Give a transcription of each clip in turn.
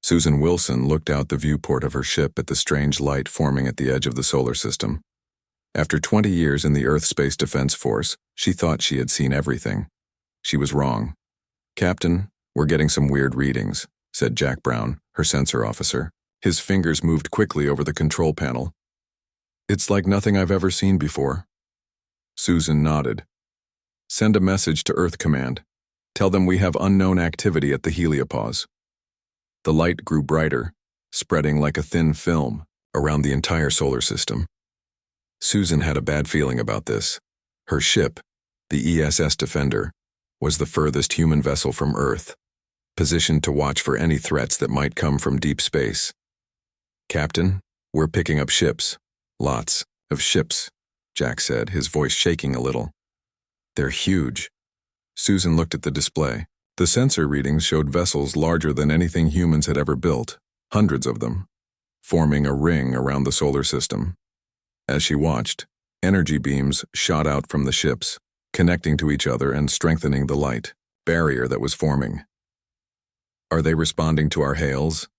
Susan Wilson looked out the viewport of her ship at the strange light forming at the edge of the solar system. After 20 years in the Earth Space Defense Force, she thought she had seen everything. She was wrong. "Captain, we're getting some weird readings," said Jack Brown, her sensor officer. His fingers moved quickly over the control panel. "It's like nothing I've ever seen before." Susan nodded. "Send a message to Earth Command. Tell them we have unknown activity at the heliopause." The light grew brighter, spreading like a thin film around the entire solar system. Susan had a bad feeling about this. Her ship, the ESS Defender, was the furthest human vessel from Earth, positioned to watch for any threats that might come from deep space. "Captain, we're picking up ships. Lots of ships," Jack said, his voice shaking a little. "They're huge." Susan looked at the display. The sensor readings showed vessels larger than anything humans had ever built, hundreds of them, forming a ring around the solar system. As she watched, energy beams shot out from the ships, connecting to each other and strengthening the light barrier that was forming. "Are they responding to our hails?"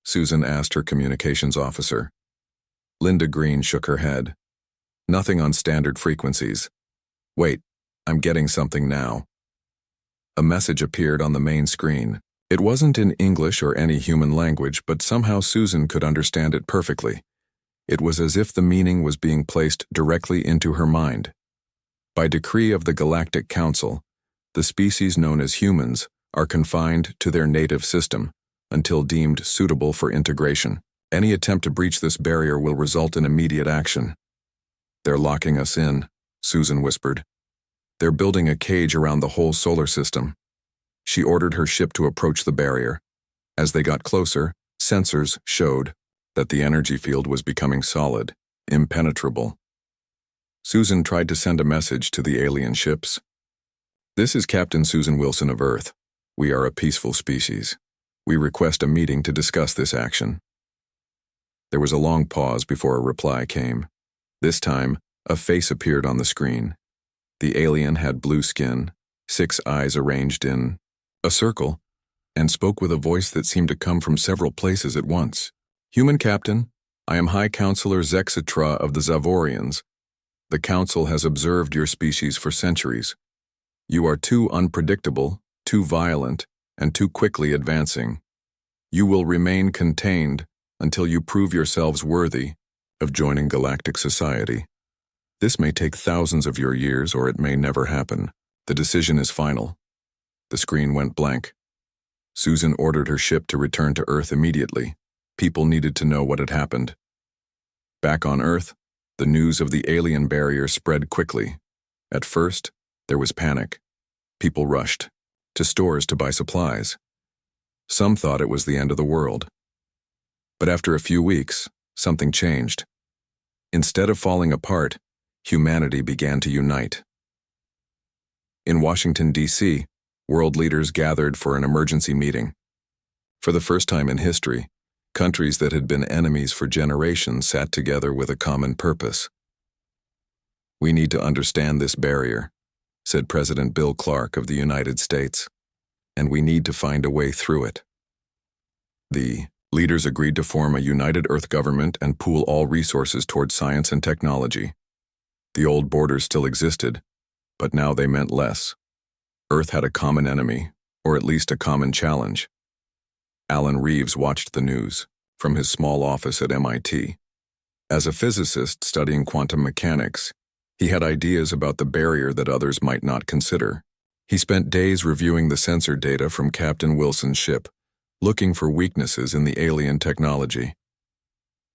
Susan asked her communications officer. Linda Green shook her head. "Nothing on standard frequencies. Wait, I'm getting something now." A message appeared on the main screen. It wasn't in English or any human language, but somehow Susan could understand it perfectly. It was as if the meaning was being placed directly into her mind. By decree of the Galactic Council, the species known as humans are confined to their native system until deemed suitable for integration. Any attempt to breach this barrier will result in immediate action. "They're locking us in," Susan whispered. "They're building a cage around the whole solar system." She ordered her ship to approach the barrier. As they got closer, sensors showed that the energy field was becoming solid, impenetrable. Susan tried to send a message to the alien ships. "This is Captain Susan Wilson of Earth. We are a peaceful species. We request a meeting to discuss this action." There was a long pause before a reply came. This time, a face appeared on the screen. The alien had blue skin, 6 eyes arranged in a circle, and spoke with a voice that seemed to come from several places at once. "Human Captain, I am High Counselor Zexitra of the Zavorians. The Council has observed your species for centuries. You are too unpredictable, too violent, and too quickly advancing. You will remain contained until you prove yourselves worthy of joining galactic society. This may take thousands of your years, or it may never happen. The decision is final." The screen went blank. Susan ordered her ship to return to Earth immediately. People needed to know what had happened. Back on Earth, the news of the alien barrier spread quickly. At first, there was panic. People rushed to stores to buy supplies. Some thought it was the end of the world. But after a few weeks, something changed. Instead of falling apart, humanity began to unite. In Washington, D.C., world leaders gathered for an emergency meeting. For the first time in history, countries that had been enemies for generations sat together with a common purpose. "We need to understand this barrier," said President Bill Clark of the United States, "and we need to find a way through it." The leaders agreed to form a united Earth government and pool all resources towards science and technology. The old borders still existed, but now they meant less. Earth had a common enemy, or at least a common challenge. Alan Reeves watched the news from his small office at MIT. As a physicist studying quantum mechanics, he had ideas about the barrier that others might not consider. He spent days reviewing the sensor data from Captain Wilson's ship, looking for weaknesses in the alien technology.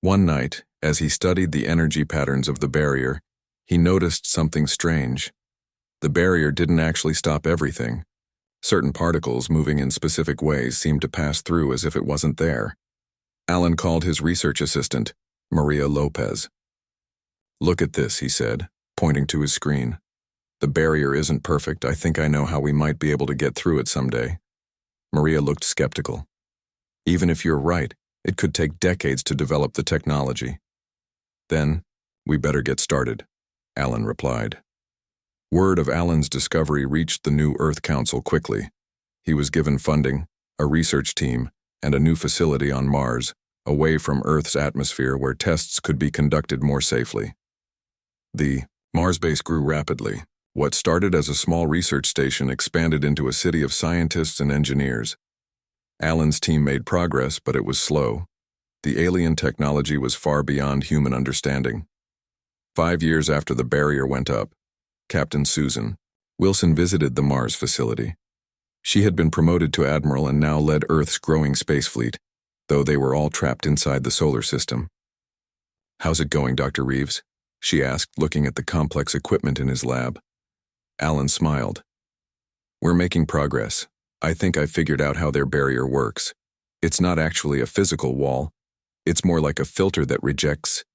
One night, as he studied the energy patterns of the barrier, he noticed something strange. The barrier didn't actually stop everything. Certain particles moving in specific ways seemed to pass through as if it wasn't there. Alan called his research assistant, Maria Lopez. "Look at this," he said, pointing to his screen. "The barrier isn't perfect. I think I know how we might be able to get through it someday." Maria looked skeptical. "Even if you're right, it could take decades to develop the technology." "Then, we better get started," Alan replied. Word of Alan's discovery reached the new Earth Council quickly. He was given funding, a research team, and a new facility on Mars, away from Earth's atmosphere where tests could be conducted more safely. The Mars base grew rapidly. What started as a small research station expanded into a city of scientists and engineers. Alan's team made progress, but it was slow. The alien technology was far beyond human understanding. 5 years after the barrier went up, Captain Susan Wilson visited the Mars facility. She had been promoted to admiral and now led Earth's growing space fleet, though they were all trapped inside the solar system. "How's it going, Dr. Reeves?" she asked, looking at the complex equipment in his lab. Alan smiled. "We're making progress. I think I figured out how their barrier works. It's not actually a physical wall. It's more like a filter that rejects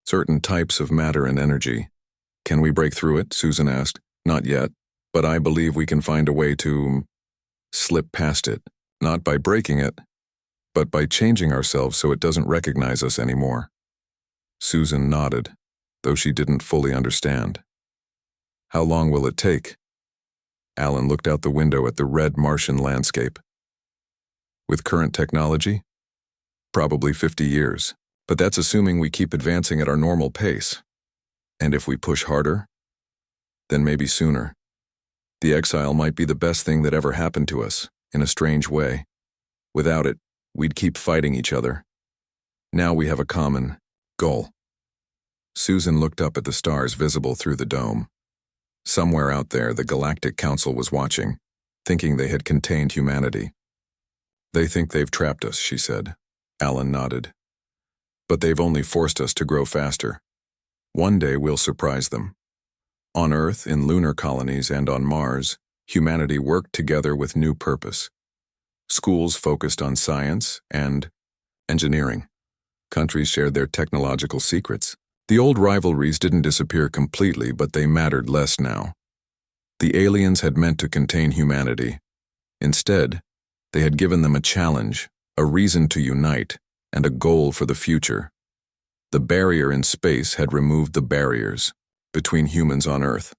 certain types of matter and energy." "Can we break through it?" Susan asked. "Not yet, but I believe we can find a way to slip past it, not by breaking it, but by changing ourselves so it doesn't recognize us anymore." Susan nodded, though she didn't fully understand. "How long will it take?" Alan looked out the window at the red Martian landscape. "With current technology? Probably 50 years, but that's assuming we keep advancing at our normal pace. And if we push harder, then maybe sooner. The exile might be the best thing that ever happened to us, in a strange way. Without it, we'd keep fighting each other. Now we have a common goal." Susan looked up at the stars visible through the dome. Somewhere out there, the Galactic Council was watching, thinking they had contained humanity. "They think they've trapped us," she said. Alan nodded. "But they've only forced us to grow faster. One day we'll surprise them." On Earth, in lunar colonies, and on Mars, humanity worked together with new purpose. Schools focused on science and engineering. Countries shared their technological secrets. The old rivalries didn't disappear completely, but they mattered less now. The aliens had meant to contain humanity. Instead, they had given them a challenge, a reason to unite, and a goal for the future. The barrier in space had removed the barriers between humans on Earth.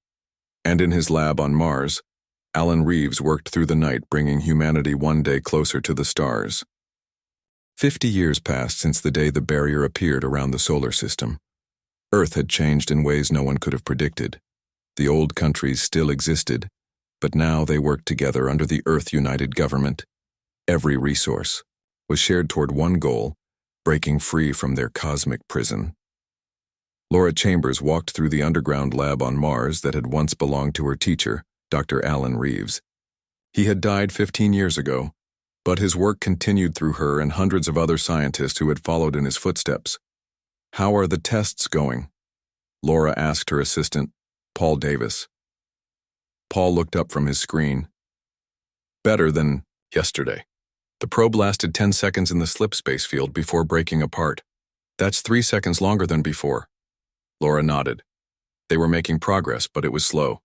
And in his lab on Mars, Alan Reeves worked through the night, bringing humanity one day closer to the stars. 50 years passed since the day the barrier appeared around the solar system. Earth had changed in ways no one could have predicted. The old countries still existed, but now they worked together under the Earth United Government. Every resource was shared toward one goal: breaking free from their cosmic prison. Laura Chambers walked through the underground lab on Mars that had once belonged to her teacher, Dr. Alan Reeves. He had died 15 years ago, but his work continued through her and hundreds of other scientists who had followed in his footsteps. "How are the tests going?" Laura asked her assistant, Paul Davis. Paul looked up from his screen. "Better than yesterday. The probe lasted 10 seconds in the slip space field before breaking apart. That's 3 seconds longer than before." Laura nodded. They were making progress, but it was slow.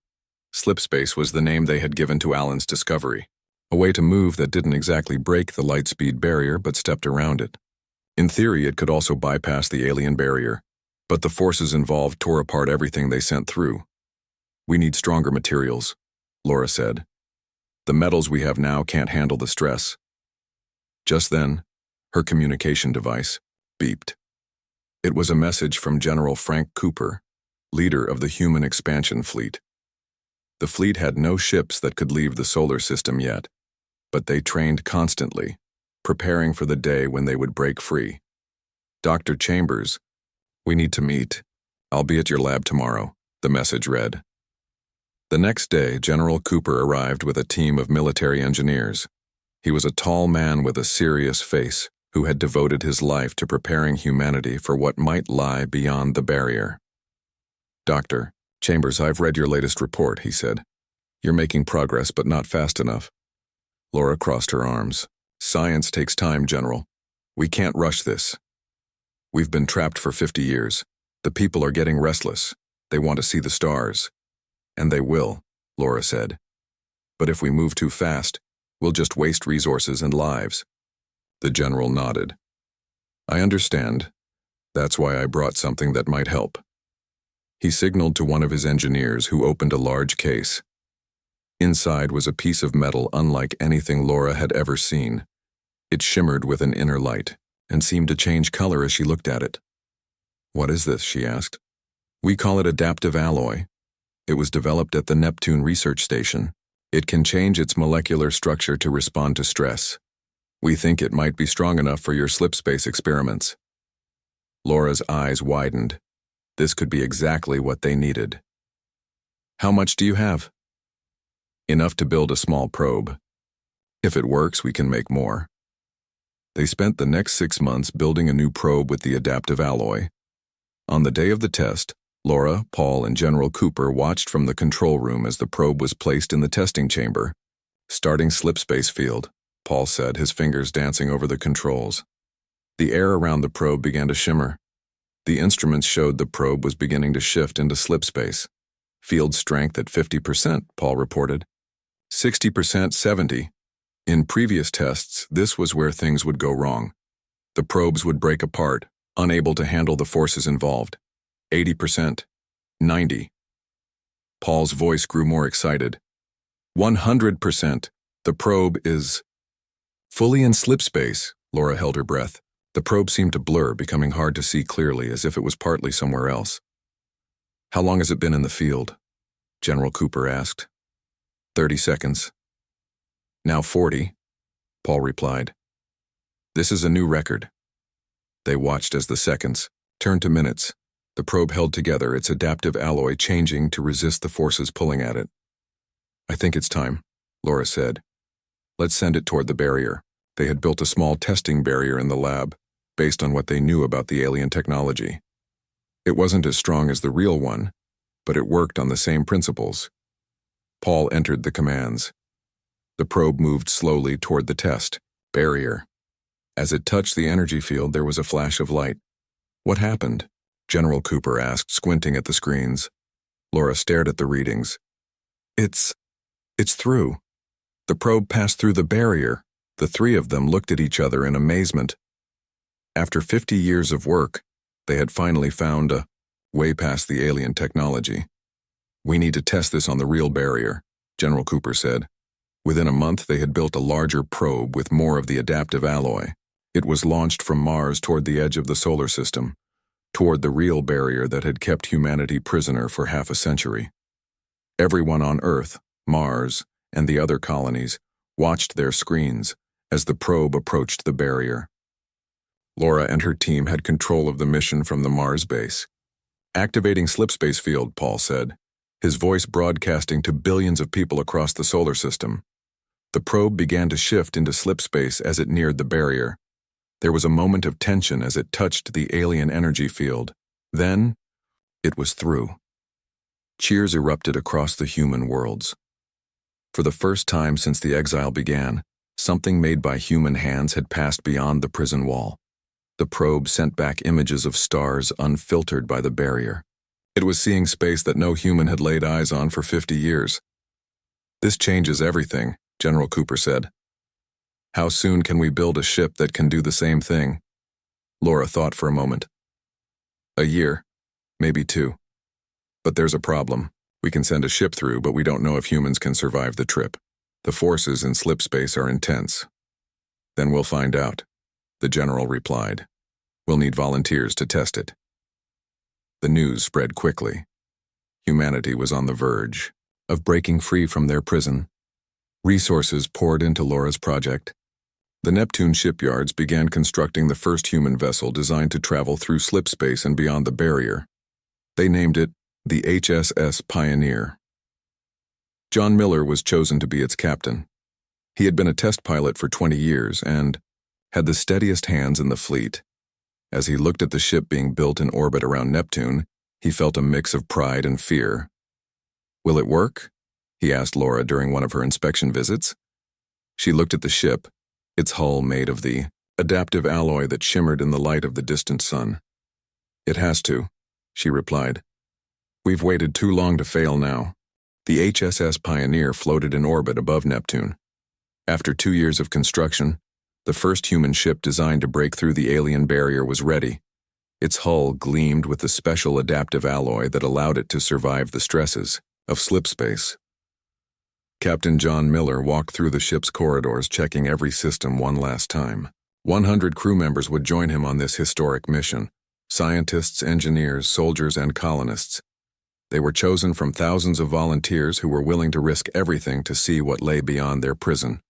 Slip space was the name they had given to Alan's discovery, a way to move that didn't exactly break the light-speed barrier but stepped around it. In theory, it could also bypass the alien barrier, but the forces involved tore apart everything they sent through. "We need stronger materials," Laura said. "The metals we have now can't handle the stress." Just then, her communication device beeped. It was a message from General Frank Cooper, leader of the Human Expansion Fleet. The fleet had no ships that could leave the solar system yet, but they trained constantly, preparing for the day when they would break free. "Dr. Chambers, we need to meet. I'll be at your lab tomorrow," the message read. The next day, General Cooper arrived with a team of military engineers. He was a tall man with a serious face who had devoted his life to preparing humanity for what might lie beyond the barrier. "Dr. Chambers, I've read your latest report," he said. "You're making progress, but not fast enough." Laura crossed her arms. "Science takes time, General. We can't rush this. We've been trapped for 50 years. The people are getting restless. They want to see the stars." "And they will," Laura said. "But if we move too fast, we'll just waste resources and lives." The general nodded. "I understand. That's why I brought something that might help." He signaled to one of his engineers, who opened a large case. Inside was a piece of metal unlike anything Laura had ever seen. It shimmered with an inner light and seemed to change color as she looked at it. "What is this?" she asked. "We call it adaptive alloy. It was developed at the Neptune Research Station. It can change its molecular structure to respond to stress. We think it might be strong enough for your slipspace experiments." Laura's eyes widened. This could be exactly what they needed. "How much do you have?" "Enough to build a small probe. If it works, we can make more." They spent the next 6 months building a new probe with the adaptive alloy. On the day of the test, Laura, Paul, and General Cooper watched from the control room as the probe was placed in the testing chamber. "Starting slipspace field," Paul said, his fingers dancing over the controls. The air around the probe began to shimmer. The instruments showed the probe was beginning to shift into slipspace. "Field strength at 50%, Paul reported. 60%, 70. In previous tests, this was where things would go wrong. The probes would break apart, unable to handle the forces involved. 80%, 90. Paul's voice grew more excited. 100%. The probe is fully in slipspace. Laura held her breath. The probe seemed to blur, becoming hard to see clearly, as if it was partly somewhere else. "How long has it been in the field?" General Cooper asked. 30 seconds. "Now 40, Paul replied. "This is a new record." They watched as the seconds turned to minutes. The probe held together, its adaptive alloy changing to resist the forces pulling at it. "I think it's time," Laura said. "Let's send it toward the barrier." They had built a small testing barrier in the lab, based on what they knew about the alien technology. It wasn't as strong as the real one, but it worked on the same principles. Paul entered the commands. The probe moved slowly toward the test barrier. As it touched the energy field, there was a flash of light. "What happened?" General Cooper asked, squinting at the screens. Laura stared at the readings. It's through. The probe passed through the barrier." The three of them looked at each other in amazement. After 50 years of work, they had finally found a way past the alien technology. "We need to test this on the real barrier," General Cooper said. Within a month, they had built a larger probe with more of the adaptive alloy. It was launched from Mars toward the edge of the solar system, toward the real barrier that had kept humanity prisoner for half a century. Everyone on Earth, Mars, and the other colonies watched their screens as the probe approached the barrier. Laura and her team had control of the mission from the Mars base. "Activating slipspace field," Paul said, his voice broadcasting to billions of people across the solar system. The probe began to shift into slipspace as it neared the barrier. There was a moment of tension as it touched the alien energy field. Then, it was through. Cheers erupted across the human worlds. For the first time since the exile began, something made by human hands had passed beyond the prison wall. The probe sent back images of stars unfiltered by the barrier. It was seeing space that no human had laid eyes on for 50 years. "This changes everything," General Cooper said. "How soon can we build a ship that can do the same thing?" Laura thought for a moment. "A year, maybe 2. But there's a problem. We can send a ship through, but we don't know if humans can survive the trip. The forces in slipspace are intense." "Then we'll find out," the general replied. "We'll need volunteers to test it." The news spread quickly. Humanity was on the verge of breaking free from their prison. Resources poured into Laura's project. The Neptune shipyards began constructing the first human vessel designed to travel through slipspace and beyond the barrier. They named it the HSS Pioneer. John Miller was chosen to be its captain. He had been a test pilot for 20 years and had the steadiest hands in the fleet. As he looked at the ship being built in orbit around Neptune, he felt a mix of pride and fear. "Will it work?" he asked Laura during one of her inspection visits. She looked at the ship, its hull made of the adaptive alloy that shimmered in the light of the distant sun. "It has to," she replied. "We've waited too long to fail now." The HSS Pioneer floated in orbit above Neptune. After 2 years of construction, the first human ship designed to break through the alien barrier was ready. Its hull gleamed with the special adaptive alloy that allowed it to survive the stresses of slipspace. Captain John Miller walked through the ship's corridors, checking every system one last time. 100 crew members would join him on this historic mission. Scientists, engineers, soldiers, and colonists. They were chosen from thousands of volunteers who were willing to risk everything to see what lay beyond their prison.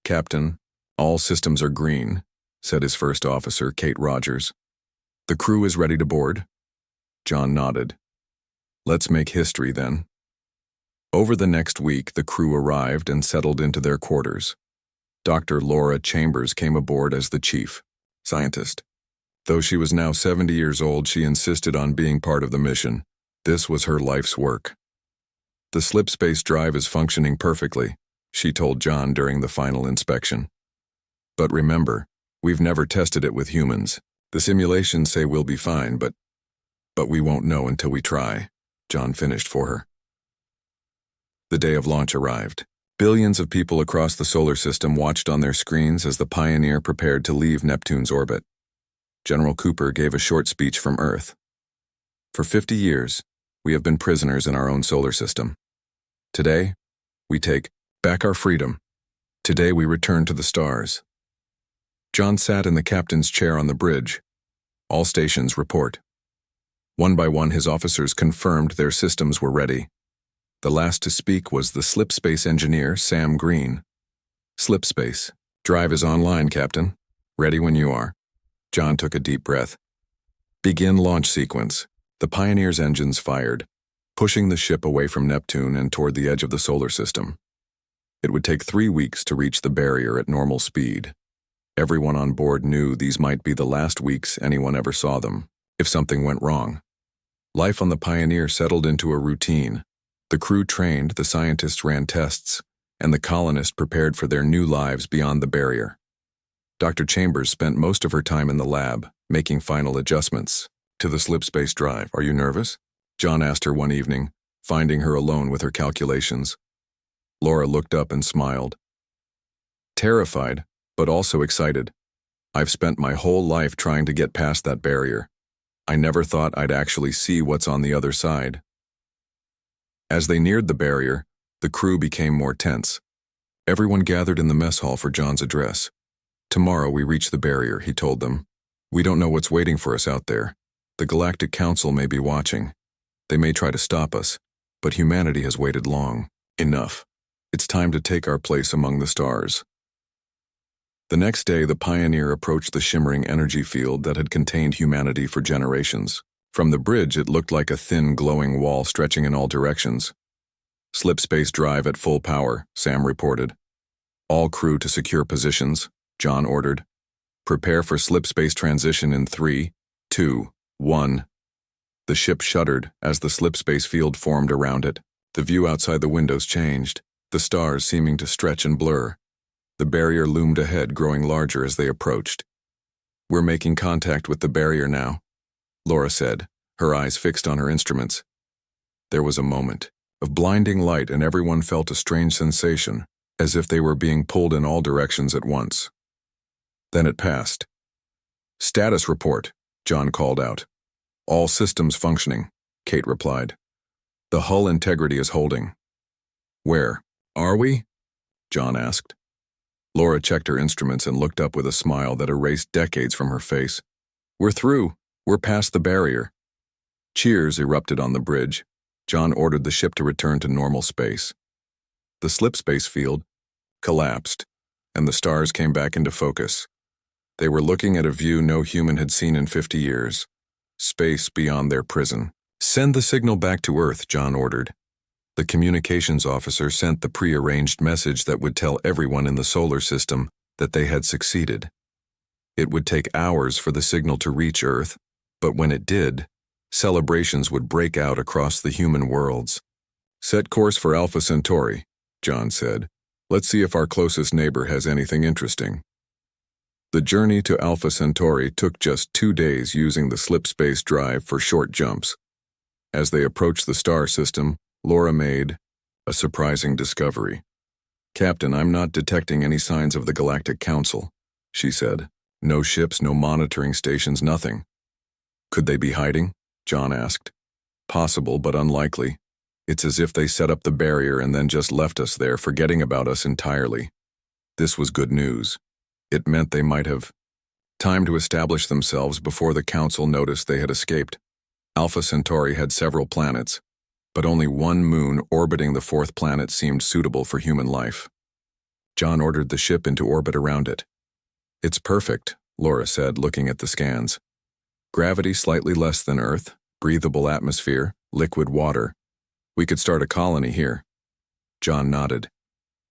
"Captain, all systems are green," said his first officer, Kate Rogers. "The crew is ready to board?" John nodded. "Let's make history then." Over the next week, the crew arrived and settled into their quarters. Dr. Laura Chambers came aboard as the chief scientist. Though she was now 70 years old, she insisted on being part of the mission. This was her life's work. "The slip space drive is functioning perfectly," she told John during the final inspection. "But remember, we've never tested it with humans. The simulations say we'll be fine, but we won't know until we try," John finished for her. The day of launch arrived. Billions of people across the solar system watched on their screens as the Pioneer prepared to leave Neptune's orbit. General Cooper gave a short speech from Earth. "For 50 years, we have been prisoners in our own solar system. Today, we take back our freedom. Today we return to the stars." John sat in the captain's chair on the bridge. "All stations report." One by one, his officers confirmed their systems were ready. The last to speak was the slip space engineer, Sam Green. "Slip space. Drive is online, Captain. Ready when you are." John took a deep breath. "Begin launch sequence." The Pioneer's engines fired, pushing the ship away from Neptune and toward the edge of the solar system. It would take 3 weeks to reach the barrier at normal speed. Everyone on board knew these might be the last weeks anyone ever saw them, if something went wrong. Life on the Pioneer settled into a routine. The crew trained, the scientists ran tests, and the colonists prepared for their new lives beyond the barrier. Dr. Chambers spent most of her time in the lab, making final adjustments to the slip space drive. "Are you nervous?" John asked her one evening, finding her alone with her calculations. Laura looked up and smiled. "Terrified, but also excited. I've spent my whole life trying to get past that barrier. I never thought I'd actually see what's on the other side." As they neared the barrier, the crew became more tense. Everyone gathered in the mess hall for John's address. "Tomorrow we reach the barrier," he told them. "We don't know what's waiting for us out there. The Galactic Council may be watching. They may try to stop us, but humanity has waited long. Enough. It's time to take our place among the stars." The next day, the Pioneer approached the shimmering energy field that had contained humanity for generations. From the bridge, it looked like a thin, glowing wall stretching in all directions. "Slip space drive at full power," Sam reported. "All crew to secure positions," John ordered. "Prepare for slip space transition in 3, 2, 1. The ship shuddered as the slip space field formed around it. The view outside the windows changed, the stars seeming to stretch and blur. The barrier loomed ahead, growing larger as they approached. "We're making contact with the barrier now," Laura said, her eyes fixed on her instruments. There was a moment of blinding light, and everyone felt a strange sensation, as if they were being pulled in all directions at once. Then it passed. "Status report," John called out. "All systems functioning," Kate replied. "The hull integrity is holding." "Where are we?" John asked. Laura checked her instruments and looked up with a smile that erased decades from her face. "We're through. We're past the barrier." Cheers erupted on the bridge. John ordered the ship to return to normal space. The slip space field collapsed, and the stars came back into focus. They were looking at a view no human had seen in 50 years. Space beyond their prison. "Send the signal back to Earth," John ordered. The communications officer sent the pre-arranged message that would tell everyone in the solar system that they had succeeded. It would take hours for the signal to reach Earth, but when it did, celebrations would break out across the human worlds. "Set course for Alpha Centauri," John said. "Let's see if our closest neighbor has anything interesting." The journey to Alpha Centauri took just 2 days using the slip space drive for short jumps. As they approached the star system, Laura made a surprising discovery. "Captain, I'm not detecting any signs of the Galactic Council," she said. "No ships, no monitoring stations, nothing." "Could they be hiding?" John asked. "Possible, but unlikely. It's as if they set up the barrier and then just left us there, forgetting about us entirely. This was good news. It meant they might have time to establish themselves before the Council noticed they had escaped. Alpha Centauri had several planets, but only one moon orbiting the fourth planet seemed suitable for human life. John ordered the ship into orbit around it. "It's perfect," Laura said, looking at the scans. "Gravity slightly less than Earth, breathable atmosphere, liquid water. We could start a colony here." John nodded.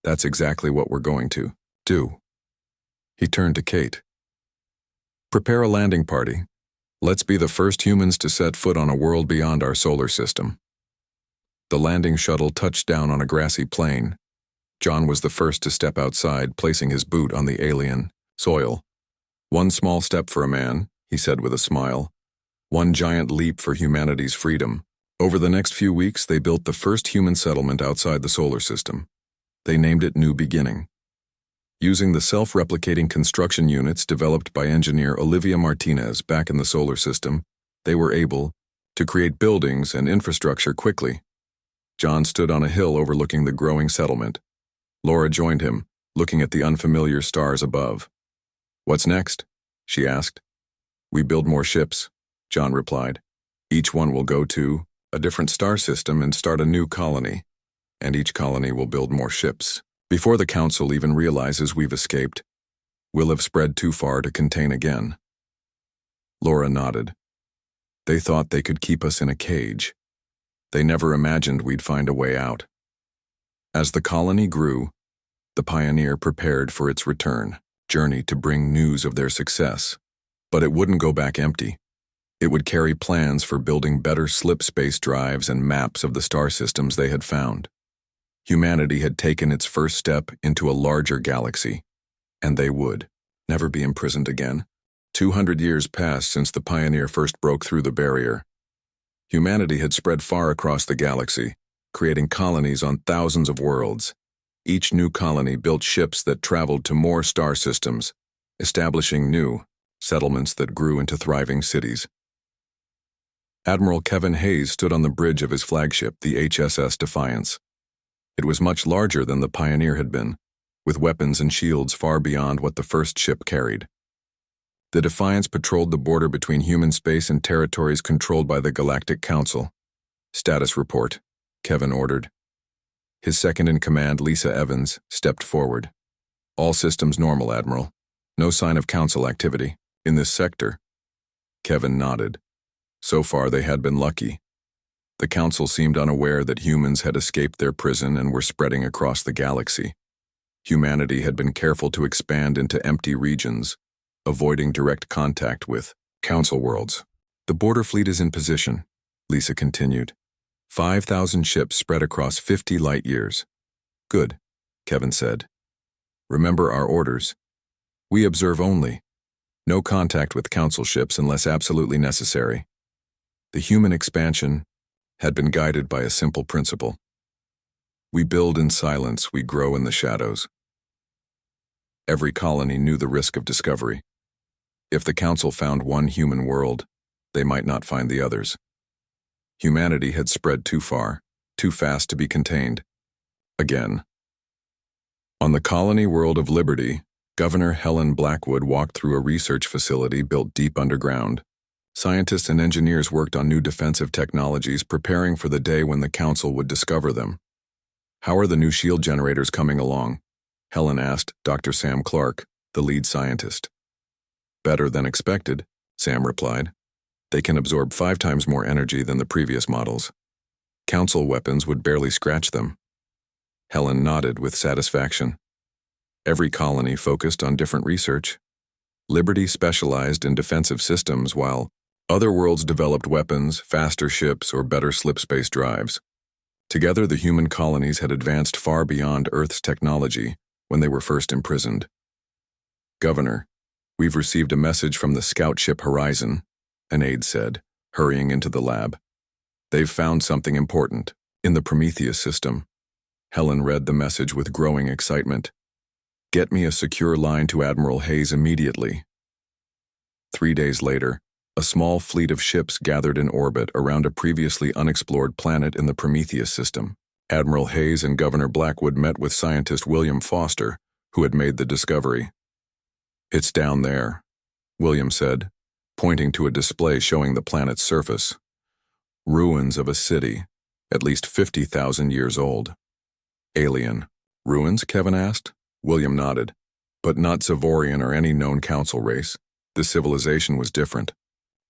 "That's exactly what we're going to do." He turned to Kate. "Prepare a landing party. Let's be the first humans to set foot on a world beyond our solar system." The landing shuttle touched down on a grassy plain. John was the first to step outside, placing his boot on the alien soil. "One small step for a man," he said with a smile. "One giant leap for humanity's freedom." Over the next few weeks, they built the first human settlement outside the solar system. They named it New Beginning. Using the self-replicating construction units developed by engineer Olivia Martinez back in the solar system, they were able to create buildings and infrastructure quickly. John stood on a hill overlooking the growing settlement. Laura joined him, looking at the unfamiliar stars above. "What's next?" she asked. "We build more ships," John replied. "Each one will go to a different star system and start a new colony, and each colony will build more ships. Before the Council even realizes we've escaped, we'll have spread too far to contain again." Laura nodded. "They thought they could keep us in a cage. They never imagined we'd find a way out." As the colony grew, the Pioneer prepared for its return journey to bring news of their success. But it wouldn't go back empty. It would carry plans for building better slip space drives and maps of the star systems they had found. Humanity had taken its first step into a larger galaxy, and they would never be imprisoned again. 200 years passed since the Pioneer first broke through the barrier. Humanity had spread far across the galaxy, creating colonies on thousands of worlds. Each new colony built ships that traveled to more star systems, establishing new settlements that grew into thriving cities. Admiral Kevin Hayes stood on the bridge of his flagship, the HSS Defiance. It was much larger than the Pioneer had been, with weapons and shields far beyond what the first ship carried. The Defiance patrolled the border between human space and territories controlled by the Galactic Council. "Status report," Kevin ordered. His second-in-command, Lisa Evans, stepped forward. "All systems normal, Admiral. No sign of Council activity in this sector." Kevin nodded. So far, they had been lucky. The Council seemed unaware that humans had escaped their prison and were spreading across the galaxy. Humanity had been careful to expand into empty regions, avoiding direct contact with Council worlds. "The border fleet is in position," Lisa continued. 5,000 ships spread across 50 light years. "Good," Kevin said. "Remember our orders. We observe only. No contact with Council ships unless absolutely necessary." The human expansion had been guided by a simple principle. We build in silence, we grow in the shadows. Every colony knew the risk of discovery. If the Council found one human world, they might not find the others. Humanity had spread too far, too fast to be contained. Again. On the colony world of Liberty, Governor Helen Blackwood walked through a research facility built deep underground. Scientists and engineers worked on new defensive technologies, preparing for the day when the Council would discover them. "How are the new shield generators coming along?" Helen asked Dr. Sam Clark, the lead scientist. "Better than expected," Sam replied. "They can absorb 5 times more energy than the previous models. Council weapons would barely scratch them." Helen nodded with satisfaction. Every colony focused on different research. Liberty specialized in defensive systems, while other worlds developed weapons, faster ships, or better slip space drives. Together, the human colonies had advanced far beyond Earth's technology when they were first imprisoned. "Governor, we've received a message from the scout ship Horizon," an aide said, hurrying into the lab. "They've found something important in the Prometheus system." Helen read the message with growing excitement. "Get me a secure line to Admiral Hayes immediately." 3 days later, A small fleet of ships gathered in orbit around a previously unexplored planet in the Prometheus system. Admiral Hayes and Governor Blackwood met with scientist William Foster, who had made the discovery. "It's down there," William said, pointing to a display showing the planet's surface. "Ruins of a city, at least 50,000 years old." "Alien ruins?" Kevin asked. William nodded. "But not Zavorian or any known council race. This civilization was different.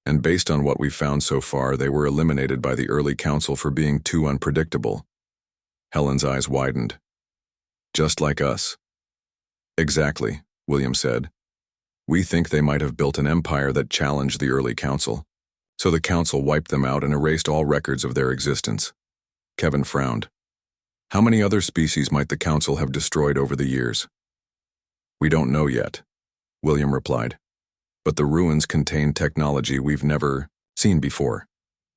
And based on what we've found so far, they were eliminated by the early council for being too unpredictable." Helen's eyes widened. "Just like us." "Exactly," William said. "We think they might have built an empire that challenged the early council. So the council wiped them out and erased all records of their existence." Kevin frowned. "How many other species might the council have destroyed over the years?" "We don't know yet," William replied. "But the ruins contain technology we've never seen before.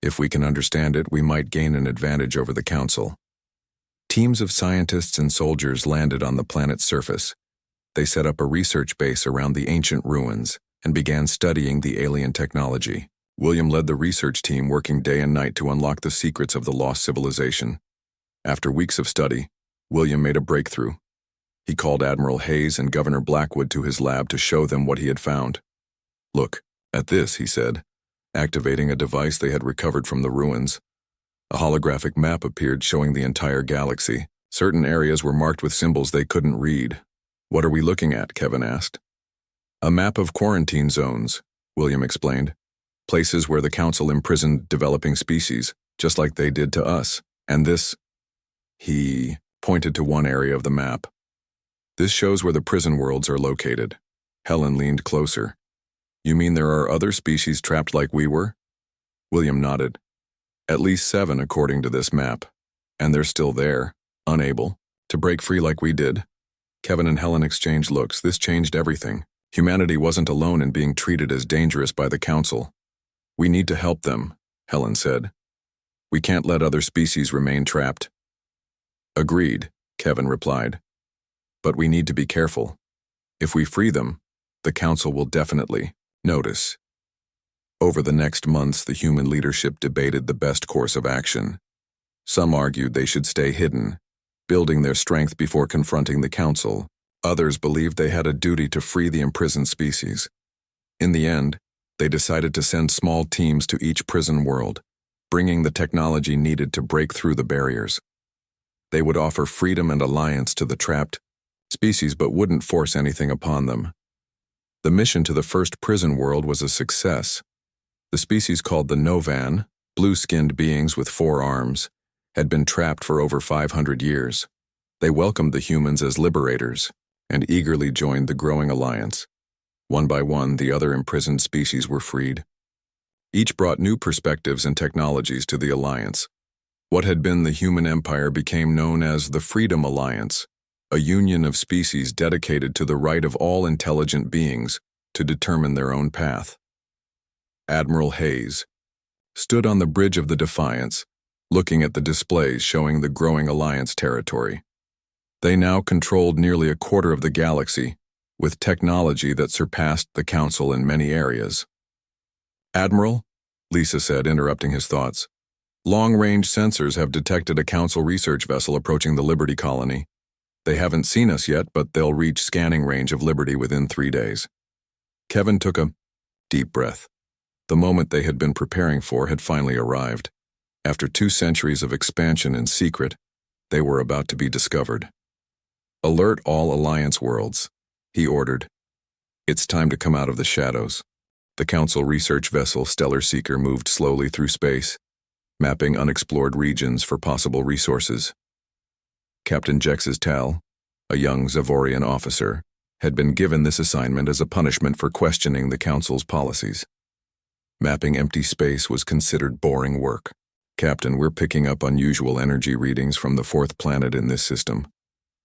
If we can understand it, we might gain an advantage over the council." Teams of scientists and soldiers landed on the planet's surface. They set up a research base around the ancient ruins and began studying the alien technology. William led the research team, working day and night to unlock the secrets of the lost civilization. After weeks of study, William made a breakthrough. He called Admiral Hayes and Governor Blackwood to his lab to show them what he had found. "Look at this," he said, activating a device they had recovered from the ruins. A holographic map appeared showing the entire galaxy. Certain areas were marked with symbols they couldn't read. "What are we looking at?" Kevin asked. "A map of quarantine zones," William explained. "Places where the council imprisoned developing species, just like they did to us. And this," he pointed to one area of the map. "This shows where the prison worlds are located." Helen leaned closer. "You mean there are other species trapped like we were?" William nodded. "At least 7 according to this map. And they're still there, unable to break free like we did." Kevin and Helen exchanged looks. This changed everything. Humanity wasn't alone in being treated as dangerous by the council. "We need to help them," Helen said. "We can't let other species remain trapped." "Agreed," Kevin replied. "But we need to be careful. If we free them, the council will definitely notice." Over the next months, the human leadership debated the best course of action. Some argued they should stay hidden, building their strength before confronting the council. Others believed they had a duty to free the imprisoned species. In the end, they decided to send small teams to each prison world, bringing the technology needed to break through the barriers. They would offer freedom and alliance to the trapped species but wouldn't force anything upon them. The mission to the first prison world was a success. The species called the Novan, blue-skinned beings with 4 arms, had been trapped for over 500 years. They welcomed the humans as liberators and eagerly joined the growing alliance. One by one, the other imprisoned species were freed. Each brought new perspectives and technologies to the alliance. What had been the human empire became known as the Freedom Alliance, a union of species dedicated to the right of all intelligent beings to determine their own path. Admiral Hayes stood on the bridge of the Defiance, looking at the displays showing the growing alliance territory. They now controlled nearly a quarter of the galaxy, with technology that surpassed the council in many areas. "Admiral," Lisa said, interrupting his thoughts, "long-range sensors have detected a council research vessel approaching the Liberty colony. They haven't seen us yet, but they'll reach scanning range of Liberty within 3 days." Kevin took a deep breath. The moment they had been preparing for had finally arrived. After 2 centuries of expansion in secret, they were about to be discovered. "Alert all Alliance worlds," he ordered. "It's time to come out of the shadows." The Council research vessel Stellar Seeker moved slowly through space, mapping unexplored regions for possible resources. Captain Jex's Tal, a young Zavorian officer, had been given this assignment as a punishment for questioning the Council's policies. Mapping empty space was considered boring work. "Captain, we're picking up unusual energy readings from the 4th planet in this system,"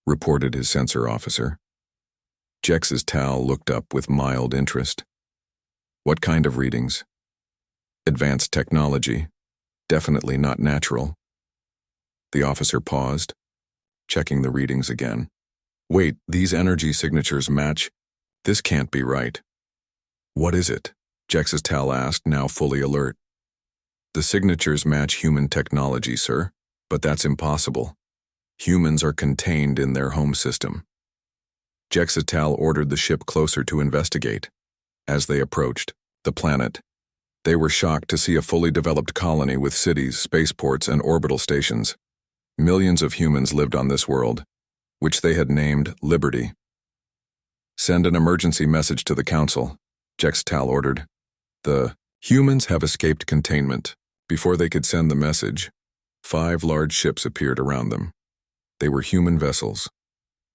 reported his sensor officer. Jex's Tal looked up with mild interest. "What kind of readings?" "Advanced technology. Definitely not natural." The officer paused, checking the readings again. "Wait, these energy signatures match. This can't be right." "What is it?" Jexistal asked, now fully alert. The signatures match human technology, sir, but that's impossible. Humans are contained in their home system. Jexistal ordered the ship closer to investigate. As they approached the planet, they were shocked to see a fully developed colony with cities, spaceports, and orbital stations. Millions of humans lived on this world, which they had named Liberty. Send an emergency message to the Council, Jexistal ordered. The humans have escaped containment. Before they could send the message, 5 large ships appeared around them. They were human vessels,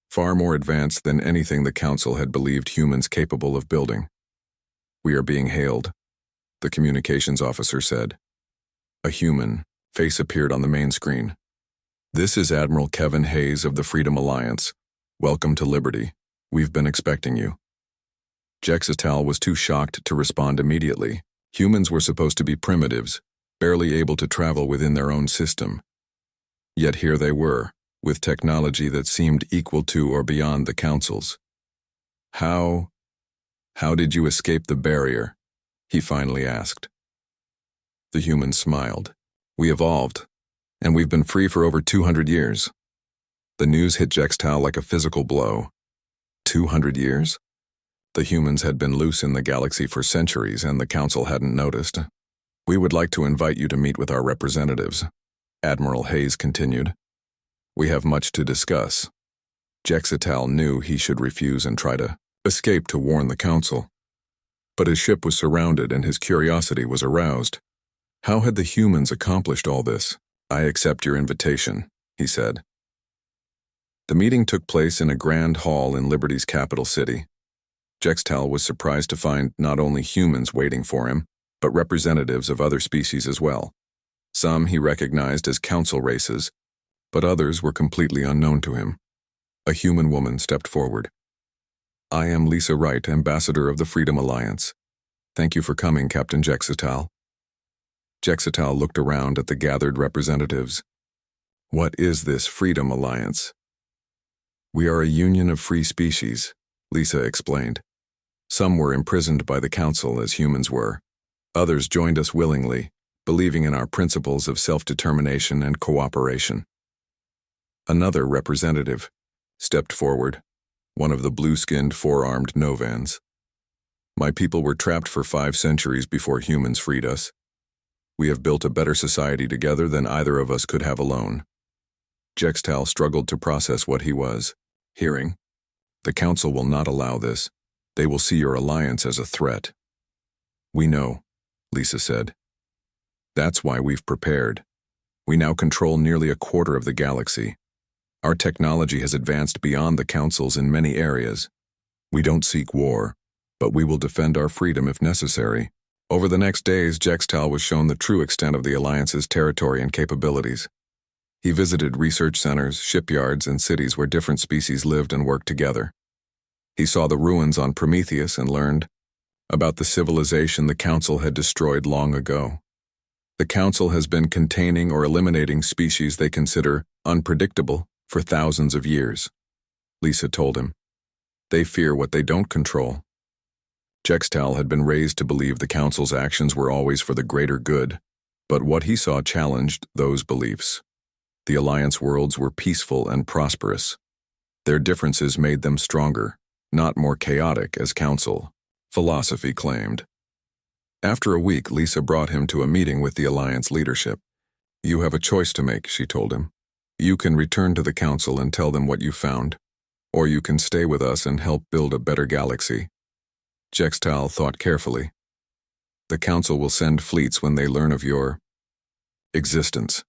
far more advanced than anything the Council had believed humans capable of building. We are being hailed, the communications officer said. A human face appeared on the main screen. This is Admiral Kevin Hayes of the Freedom Alliance. Welcome to Liberty. We've been expecting you. Jexistal was too shocked to respond immediately. Humans were supposed to be primitives, barely able to travel within their own system. Yet here they were, with technology that seemed equal to or beyond the Council's. How did you escape the barrier? He finally asked. The human smiled. We evolved, and we've been free for over 200 years. The news hit Jexistal like a physical blow. 200 years? The humans had been loose in the galaxy for centuries, and the Council hadn't noticed. We would like to invite you to meet with our representatives, Admiral Hayes continued. We have much to discuss. Jexistal knew he should refuse and try to escape to warn the Council. But his ship was surrounded and his curiosity was aroused. How had the humans accomplished all this? I accept your invitation, he said. The meeting took place in a grand hall in Liberty's capital city. Jexistal was surprised to find not only humans waiting for him, but representatives of other species as well. Some he recognized as council races, but others were completely unknown to him. A human woman stepped forward. I am Lisa Wright, ambassador of the Freedom Alliance. Thank you for coming, Captain Jexistal. Jexistal looked around at the gathered representatives. What is this Freedom Alliance? We are a union of free species, Lisa explained. Some were imprisoned by the Council as humans were. Others joined us willingly, believing in our principles of self-determination and cooperation. Another representative stepped forward, one of the blue-skinned, four-armed Novans. My people were trapped for 5 centuries before humans freed us. We have built a better society together than either of us could have alone. Jexistal struggled to process what he was hearing. The Council will not allow this. They will see your alliance as a threat. We know, Lisa said. That's why we've prepared. We now control nearly a quarter of the galaxy. Our technology has advanced beyond the Council's in many areas. We don't seek war, but we will defend our freedom if necessary. Over the next days, Jexistal was shown the true extent of the Alliance's territory and capabilities. He visited research centers, shipyards, and cities where different species lived and worked together. He saw the ruins on Prometheus and learned about the civilization the Council had destroyed long ago. The Council has been containing or eliminating species they consider unpredictable for thousands of years, Lisa told him. They fear what they don't control. Jexistal had been raised to believe the Council's actions were always for the greater good, but what he saw challenged those beliefs. The Alliance worlds were peaceful and prosperous. Their differences made them stronger, not more chaotic as Council philosophy claimed. After a week, Lisa brought him to a meeting with the Alliance leadership. You have a choice to make, she told him. You can return to the Council and tell them what you found, or you can stay with us and help build a better galaxy. Jexistal thought carefully. The Council will send fleets when they learn of your existence.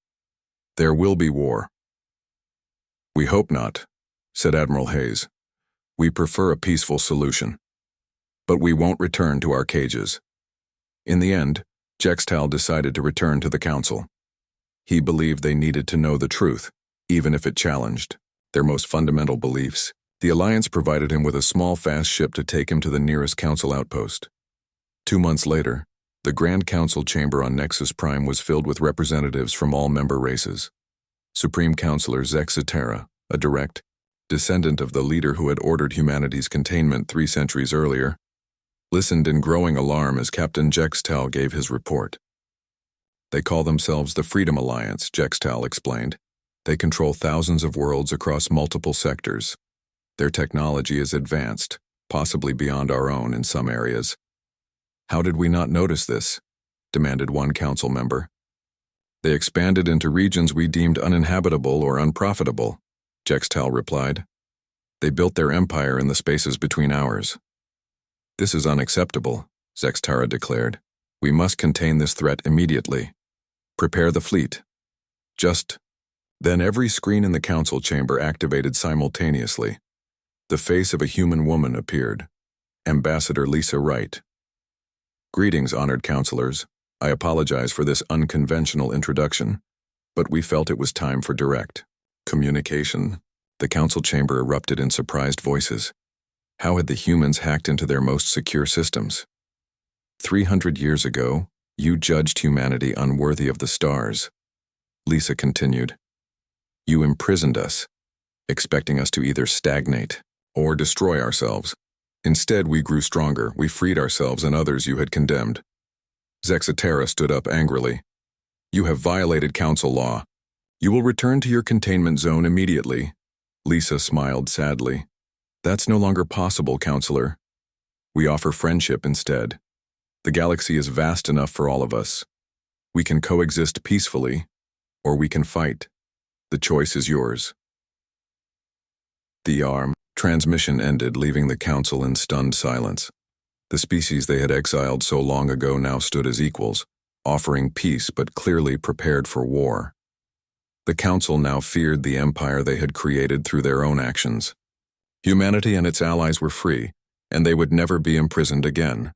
There will be war. We hope not, said Admiral Hayes. We prefer a peaceful solution. But we won't return to our cages. In the end, Jexistal decided to return to the Council. He believed they needed to know the truth, even if it challenged their most fundamental beliefs. The Alliance provided him with a small, fast ship to take him to the nearest Council outpost. 2 months later, the Grand Council chamber on Nexus Prime was filled with representatives from all member races. Supreme Counselor Zexitera, a direct descendant of the leader who had ordered humanity's containment 3 centuries earlier, listened in growing alarm as Captain Jextal gave his report. They call themselves the Freedom Alliance, Jextal explained. They control thousands of worlds across multiple sectors. Their technology is advanced, possibly beyond our own in some areas. How did we not notice this? Demanded one council member. They expanded into regions we deemed uninhabitable or unprofitable, Jextal replied. They built their empire in the spaces between ours. This is unacceptable, Zextara declared. We must contain this threat immediately. Prepare the fleet. Then every screen in the council chamber activated simultaneously. The face of a human woman appeared. Ambassador Lisa Wright. Greetings, honored counselors. I apologize for this unconventional introduction, but we felt it was time for direct communication. The council chamber erupted in surprised voices. How had the humans hacked into their most secure systems? 300 years ago, you judged humanity unworthy of the stars. Lisa continued. You imprisoned us, expecting us to either stagnate or destroy ourselves. Instead, we grew stronger. We freed ourselves and others you had condemned. Zexatera stood up angrily. You have violated council law. You will return to your containment zone immediately. Lisa smiled sadly. That's no longer possible, counselor. We offer friendship instead. The galaxy is vast enough for all of us. We can coexist peacefully, or we can fight. The choice is yours. The transmission ended, leaving the council in stunned silence. The species they had exiled so long ago now stood as equals, offering peace but clearly prepared for war. The council now feared the empire they had created through their own actions. Humanity and its allies were free, and they would never be imprisoned again.